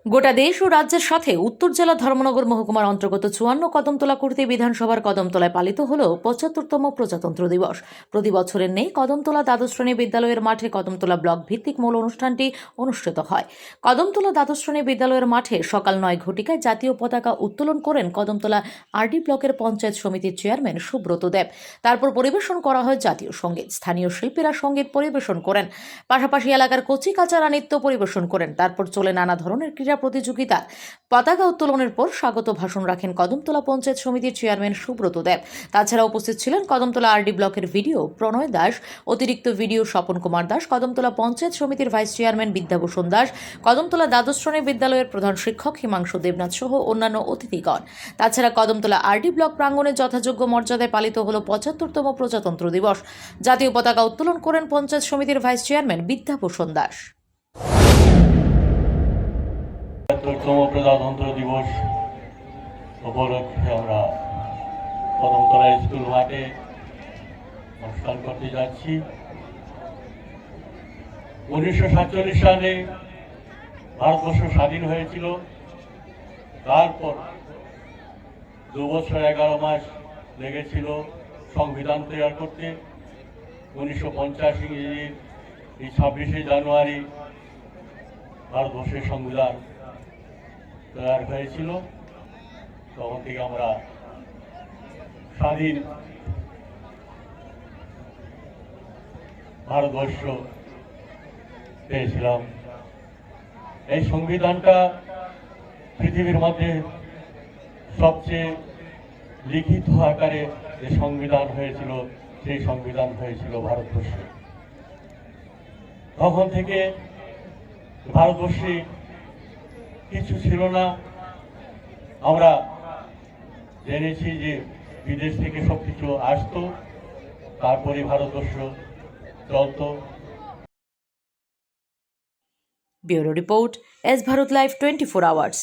গোটা দেশ ও রাজ্যের সাথে উত্তর জেলা ধর্মনগর মহকুমার অন্তর্গত 54 কদমতলা কুর্তি বিধানসভার কদমতলায় পালিত হল 75তম প্রজাতন্ত্র দিবস। প্রতি বছরের নেই কদমতলা দ্বাদশ শ্রেণী বিদ্যালয়ের মাঠে কদমতলা ব্লক ভিত্তিক মূল অনুষ্ঠানটি অনুষ্ঠিত হয়। কদমতলা দ্বাদশ শ্রেণী বিদ্যালয়ের মাঠে সকাল 9 ঘটিকায় জাতীয় পতাকা উত্তোলন করেন কদমতলা আরডি ব্লকের পঞ্চায়েত সমিতির চেয়ারম্যান সুব্রত দেব। তারপর পরিবেশন করা হয় জাতীয় সঙ্গীত। স্থানীয় শিল্পীরা সঙ্গীত পরিবেশন করেন, পাশাপাশি এলাকার কচি কাচারা নৃত্য পরিবেশন করেন। তারপর চলে নানা ধরনের ক্রীড়া প্রতিযোগিতা। পতাকা উত্তোলনের পর স্বাগত ভাষণ রাখেন কদমতলা পঞ্চায়েত সমিতির চেয়ারম্যান সুব্রত দেব। তাছাড়া উপস্থিত ছিলেন কদমতলা আরডি ব্লকের ভিডিও প্রণয় দাস, অতিরিক্ত ভিডিও স্বপন কুমার দাস, কদমতলা পঞ্চায়েত সমিতির ভাইস চেয়ারম্যান বিদ্যাভূষণ দাস, কদমতলা দ্বাদশ শ্রেণী বিদ্যালয়ের প্রধান শিক্ষক হিমাংশু দেবনাথ সহ অন্যান্য অতিথিগণ। তাছাড়া কদমতলা আরডি ব্লক প্রাঙ্গণে যথাযোগ্য মর্যাদায় পালিত হল 75তম প্রজাতন্ত্র দিবস। জাতীয় পতাকা উত্তোলন করেন পঞ্চায়েত সমিতির ভাইস চেয়ারম্যান বিদ্যাভূষণ দাস। ৭৫তম প্রজাতন্ত্র দিবস উপলক্ষে আমরা কদমতলা স্কুল মাঠে অনুষ্ঠান করতে যাচ্ছি। 1947 সালে ভারতবর্ষ স্বাধীন হয়েছিল। তারপর 2 বছর 11 মাস লেগেছিল সংবিধান তৈরি করতে। 1950 ইংরেজির এই 26শে জানুয়ারি ভারতবর্ষের সংবিধান তৈরি হয়েছিল। তখন থেকে আমরা স্বাধীন ভারতবর্ষ পেয়েছিলাম। এই সংবিধানটা পৃথিবীর মধ্যে সবচেয়ে লিখিত আকারে যে সংবিধান হয়েছিল, সেই সংবিধান হয়েছিল ভারতবর্ষে। তখন থেকে ভারতবর্ষে কিছু ছিল না। আমরা জেনেছি যে বিদেশ থেকে সবকিছু আসতো, তারপরে ভারতবর্ষ চলত। Bureau report, S Bharat live 24 hours.